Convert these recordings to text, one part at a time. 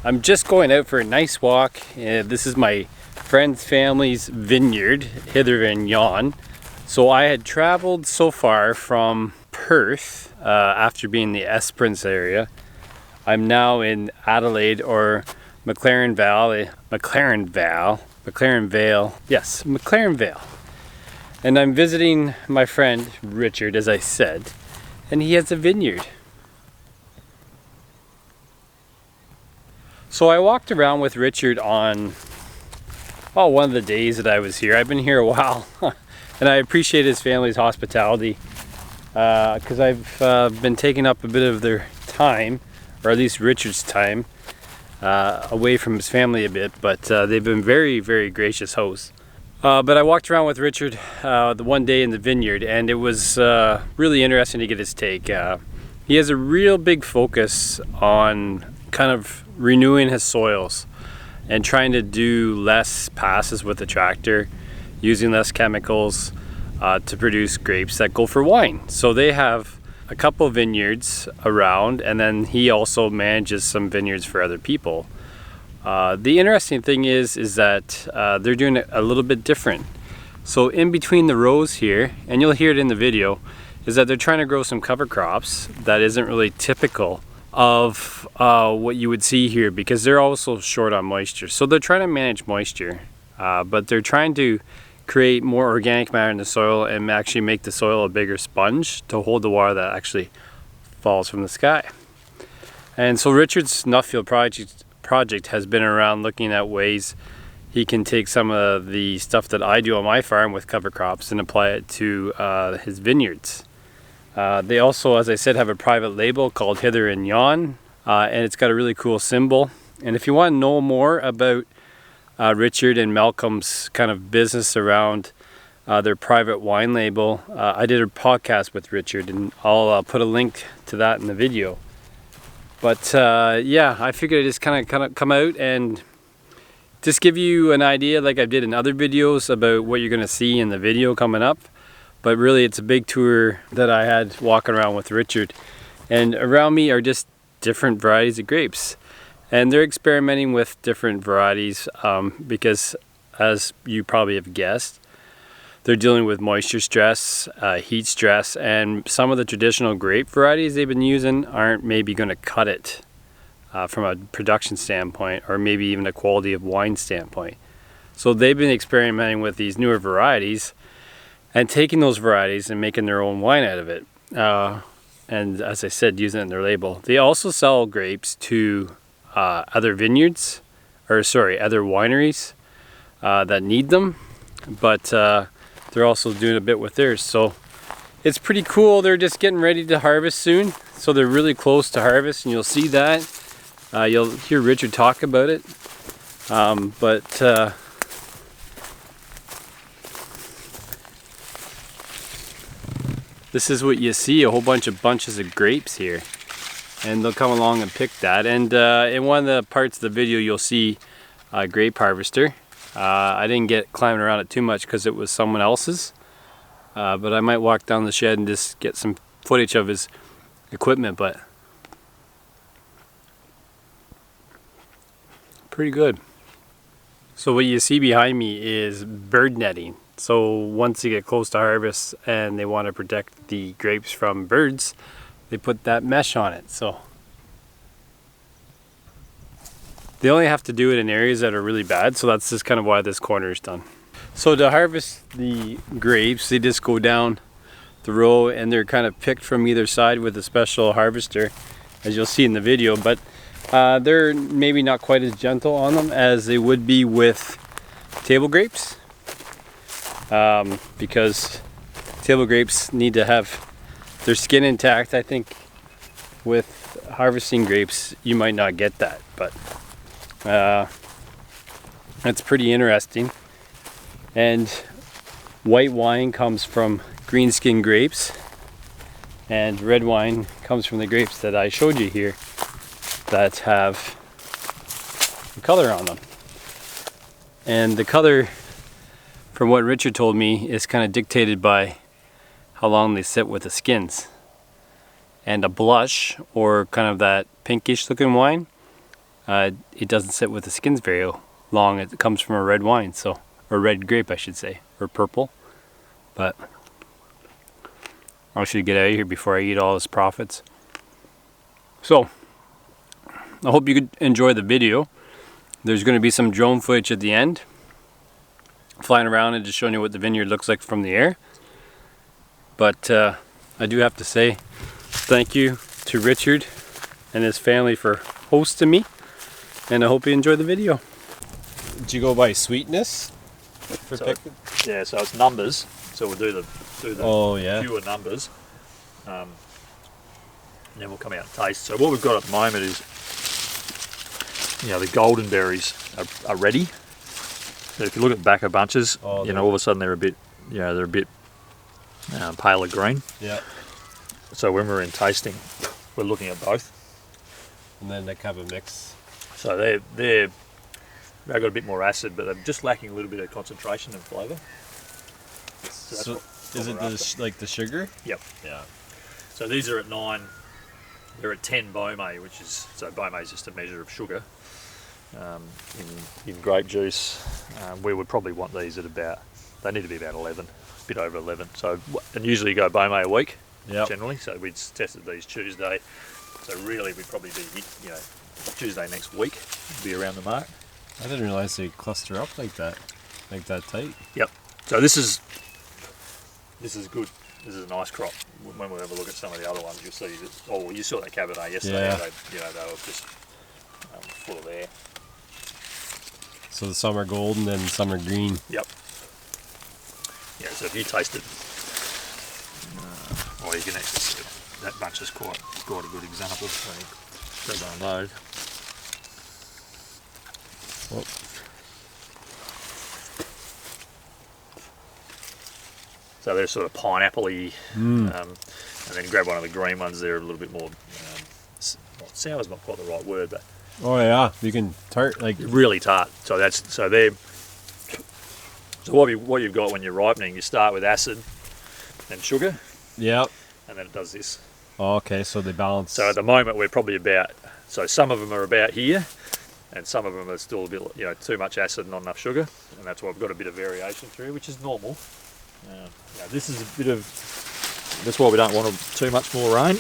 I'm just going out for a nice walk. This is my friend's family's vineyard, hither and yon. So I had traveled so far from Perth after being in the Esperance area. I'm now in Adelaide, or Mclaren Vale. Yes, Mclaren Vale. And I'm visiting my friend Richard, as I said, and he has a vineyard. So I walked around with Richard on one of the days that I was here. I've been here a while, and I appreciate his family's hospitality because I've been taking up a bit of their time, or at least Richard's time, away from his family a bit, but they've been very, very gracious hosts. But I walked around with Richard the one day in the vineyard, and it was really interesting to get his take. He has a real big focus on kind of renewing his soils and trying to do less passes with the tractor, using less chemicals to produce grapes that go for wine. So they have a couple vineyards around, and then he also manages some vineyards for other people. The interesting thing is that they're doing it a little bit different. So in between the rows here, and you'll hear it in the video, is that they're trying to grow some cover crops that isn't really typical of what you would see here, because they're also short on moisture. So they're trying to manage moisture, but they're trying to create more organic matter in the soil and actually make the soil a bigger sponge to hold the water that actually falls from the sky. And so Richard's nuffield project has been around looking at ways he can take some of the stuff that I do on my farm with cover crops and apply it to his vineyards. They also, as I said, have a private label called Hither and Yon, and it's got a really cool symbol. And if you want to know more about Richard and Malcolm's kind of business around their private wine label, I did a podcast with Richard, and I'll put a link to that in the video. But yeah, I figured I'd just kind of come out and just give you an idea, like I did in other videos, about what you're going to see in the video coming up. But really, it's a big tour that I had walking around with Richard. And around me are just different varieties of grapes. And they're experimenting with different varieties because, as you probably have guessed, they're dealing with moisture stress, heat stress, and some of the traditional grape varieties they've been using aren't maybe going to cut it from a production standpoint, or maybe even a quality of wine standpoint. So they've been experimenting with these newer varieties and taking those varieties and making their own wine out of it. And as I said, using it in their label. They also sell grapes to other vineyards, or sorry, other wineries that need them, but they're also doing a bit with theirs. So it's pretty cool. They're just getting ready to harvest soon, so they're really close to harvest, and you'll see that. You'll hear Richard talk about it, but this is what you see, a whole bunch of bunches of grapes here, and they'll come along and pick that. And in one of the parts of the video, you'll see a grape harvester. I didn't get climbing around it too much because it was someone else's, but I might walk down the shed and just get some footage of his equipment. But pretty good. So what you see behind me is bird netting. So once you get close to harvest and they want to protect the grapes from birds, they put that mesh on it. So they only have to do it in areas that are really bad, so that's just kind of why this corner is done. So to harvest the grapes, they just go down the row and they're kind of picked from either side with a special harvester, as you'll see in the video. But they're maybe not quite as gentle on them as they would be with table grapes, because table grapes need to have their skin intact. I think with harvesting grapes you might not get that, but it's pretty interesting. And white wine comes from green skin grapes, and red wine comes from the grapes that I showed you here that have the color on them. And the color, from what Richard told me, is kind of dictated by how long they sit with the skins. And a blush, or kind of that pinkish looking wine, it doesn't sit with the skins very long. It comes from a red wine, so, or red grape I should say, or purple. But I should get out of here before I eat all his profits. So I hope you could enjoy the video. There's going to be some drone footage at the end, flying around and just showing you what the vineyard looks like from the air. But I do have to say thank you to Richard and his family for hosting me, and I hope you enjoy the video. Did you go by sweetness? Yeah, so it's numbers. So we'll do the pure numbers. And then we'll come out and taste. So what we've got at the moment is, you know, the golden berries are ready. So if you look at the back of bunches, you know, all of a sudden they're a bit, you know, they're a bit paler green. Yeah. So when we're in tasting, we're looking at both. And then they have a mix. So they've got a bit more acid, but they're just lacking a little bit of concentration and flavour. So is it like the sugar? Yep. Yeah. So these are at 9. They're at 10 Beaumet, which is, so Beaumet is just a measure of sugar in grape juice. We would probably want these at about, they need to be about 11, a bit over 11. So, and usually you go Beaumet a week, generally. So we tested these Tuesday. So really we'd probably be, you know, Tuesday next week, be around the mark. I didn't realise they cluster up like that tight. Yep. So this is good. This is a nice crop. When we have a look at some of the other ones, you'll see that. Oh, you saw that Cabernet yesterday. Yeah. They were just full of air. So some are golden and some are green. Yep. Yeah. So if you taste it, you can actually see it. That bunch is quite a good example. When you go down load. Well, so they're sort of pineapple-y, and then grab one of the green ones. They're a little bit more sour is not quite the right word, but oh yeah, you can tart, like really tart. So they're what you've got when you're ripening. You start with acid and sugar. Yep. And then it does this. Oh, okay, so they balance. So at the moment we're probably about. So some of them are about here, and some of them are still a bit, you know, too much acid and not enough sugar, and that's why we've got a bit of variation through, which is normal. Now this is a bit of. That's why we don't want too much more rain.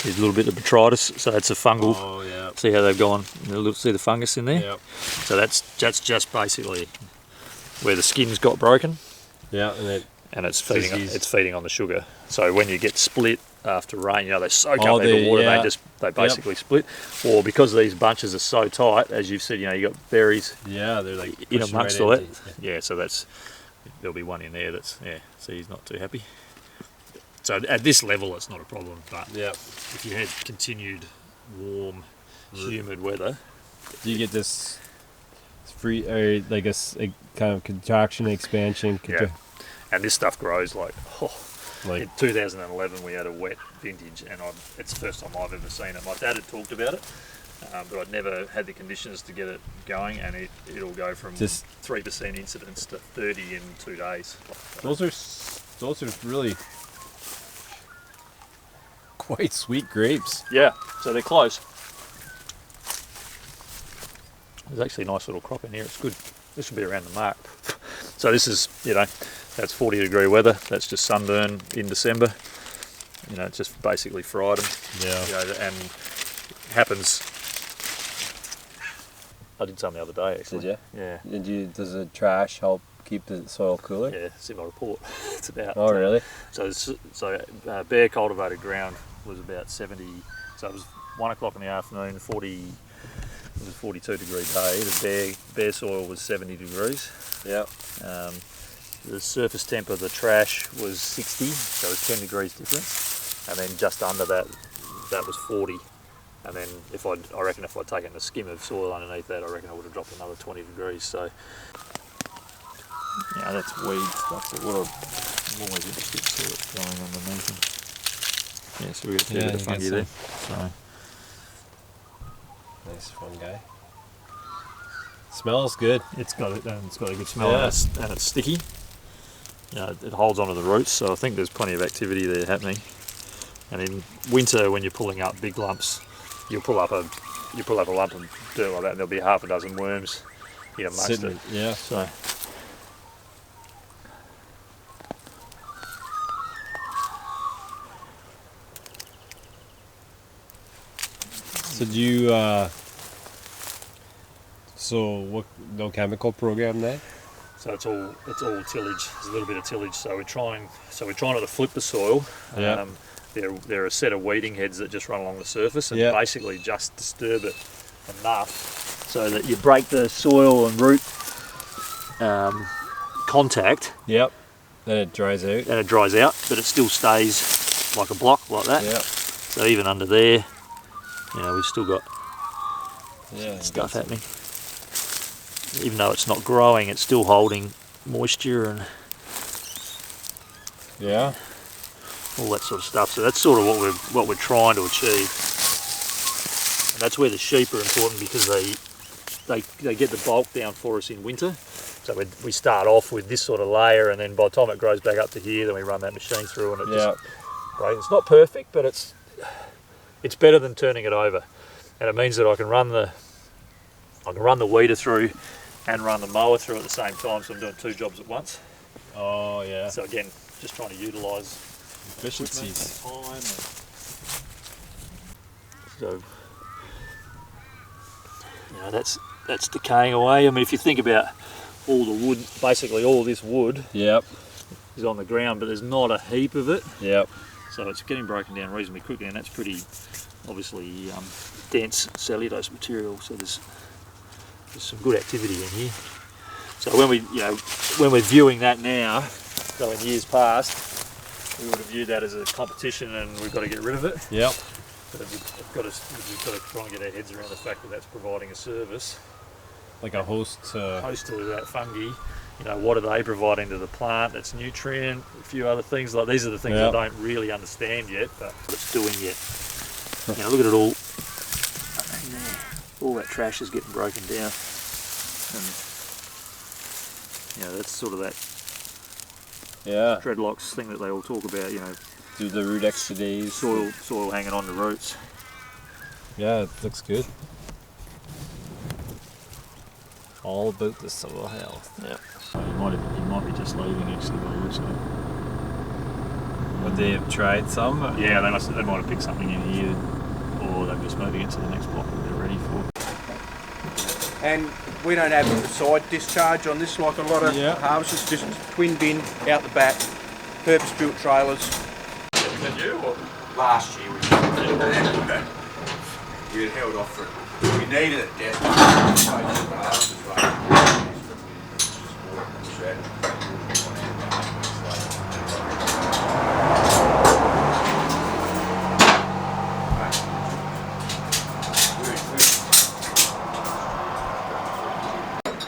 There's a little bit of botrytis, so it's a fungal. Oh yeah. See how they've gone? See the fungus in there? Yep. So that's just basically where the skin's got broken. Yeah, and it's feeding on the sugar. So when you get split after rain, you know, they soak up the water. Yeah. They basically split. Or because these bunches are so tight, as you've said, you know, you got berries. Yeah, they're like in amongst right all that. Yeah, so there'll be one in there that's See, he's not too happy. So at this level, it's not a problem. But if you had continued warm, humid weather, do you get this free or like a kind of contraction, expansion? And this stuff grows like in 2011 we had a wet vintage, and it's the first time I've ever seen it. My dad had talked about it, but I'd never had the conditions to get it going, and it'll go from just 3% incidence to 30 in 2 days. Those are really quite sweet grapes. Yeah, so they're close. There's actually a nice little crop in here. It's good. This should be around the mark. So this is, you know, that's 40-degree weather. That's just sunburn in December. You know, it's just basically fried them. Yeah. You know, and happens. I did some the other day actually. Did you? Yeah. Does the trash help keep the soil cooler? Yeah, it's in my report. It's about. Oh really? So bare cultivated ground was about 70. So it was 1 o'clock in the afternoon. 42-degree day. The bare soil was 70 degrees. Yeah. The surface temp of the trash was 60, so it was 10 degrees difference. And then just under that was 40. And then I reckon if I'd taken a skim of soil underneath that, I reckon I would have dropped another 20 degrees. So yeah, that's weed stuff. So I'm always interested to see what's going on underneath them. Yeah, so we got a bit of fungi there. So. Nice fungi. Smells good. It's got a good smell, and it's sticky. You know, it holds onto the roots, so I think there's plenty of activity there happening. And in winter, when you're pulling up big lumps, you'll pull up a you pull up a lump of dirt like that, and there'll be half a dozen worms in amongst it. Yeah. So. So do you, what, no chemical program there? So it's all tillage. There's a little bit of tillage. So we're trying not to flip the soil. Yeah. There are a set of weeding heads that just run along the surface and basically just disturb it enough so that you break the soil and root contact. Yep. Then it dries out. And it dries out, but it still stays like a block like that. Yep. So even under there, we've still got stuff happening. Even though it's not growing, it's still holding moisture and all that sort of stuff. So that's sort of what we're trying to achieve. And that's where the sheep are important, because they get the bulk down for us in winter. So we start off with this sort of layer, and then by the time it grows back up to here, then we run that machine through, and it just grows. It's not perfect, but it's better than turning it over, and it means that I can run the weeder through and run the mower through at the same time, so I'm doing two jobs at once. Oh yeah. So again, just trying to utilise efficiencies. Time. So that's decaying away. I mean, if you think about all the wood, basically all this wood is on the ground, but there's not a heap of it. Yep. So it's getting broken down reasonably quickly, and that's pretty obviously dense cellulose material. So there's some good activity in here. So when we're viewing that now, so in years past, we would have viewed that as a competition, and we've got to get rid of it. Yep. But we've got to try and get our heads around the fact that that's providing a service, like a host to that fungi. What are they providing to the plant? That's nutrient, a few other things. Like these are the things I don't really understand yet, but what it's doing yet. Look at it all. All that trash is getting broken down, and that's sort of that dreadlocks thing that they all talk about. Do the root extra days. Soil hanging on the roots. Yeah, it looks good. All about the soil health. Yeah. So you might be just leaving actually by the looks of it. Would they have tried some? Yeah, they might have picked something in here, or they're just moving it to the next block that they're ready for. And we don't have a side discharge on this like a lot of harvesters, just twin bin out the back, purpose-built trailers. Is that you or? Last year we had held off for it. We needed it desperately.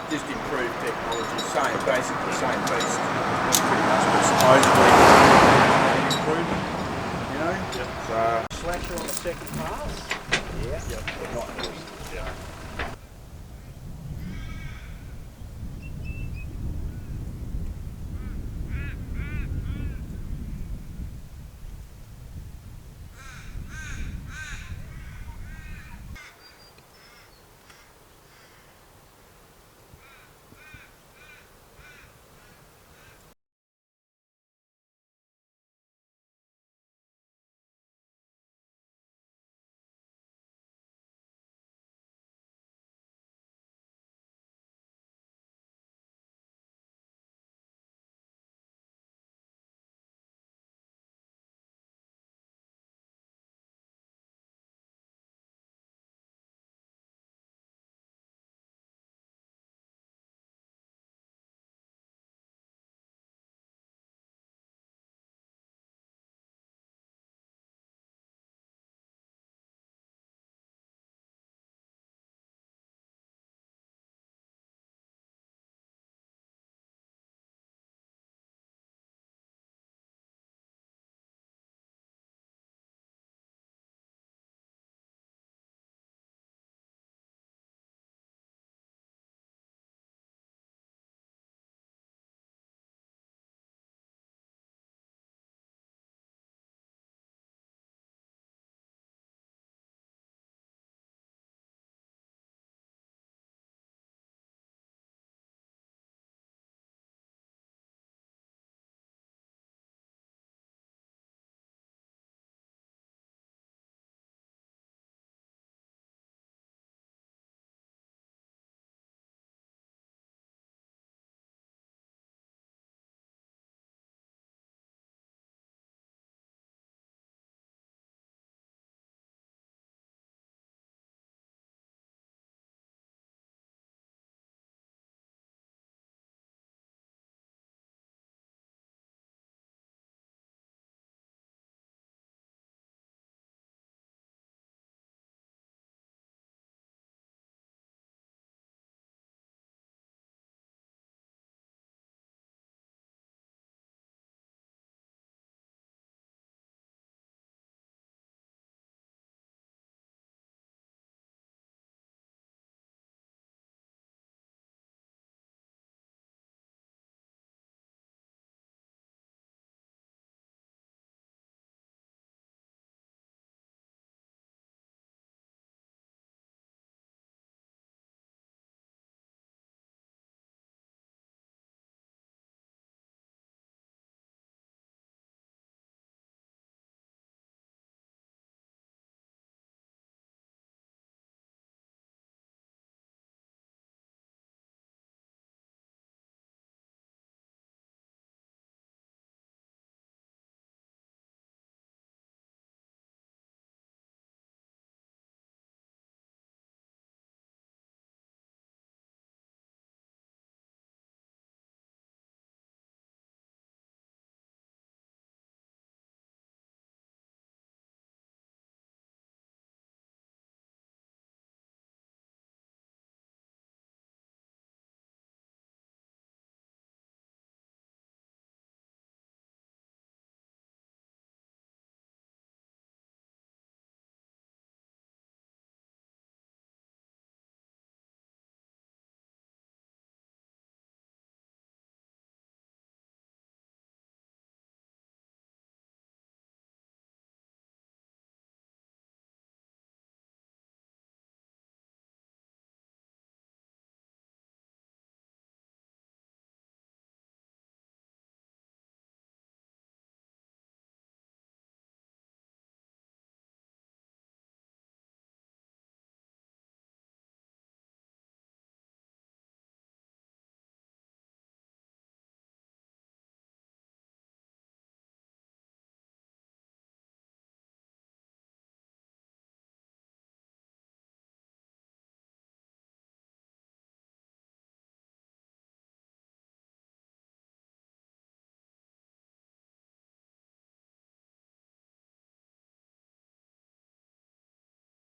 Just improved technology, basically same beast. Pretty much but supposedly improvement, So slasher on the second pass. Yeah. But not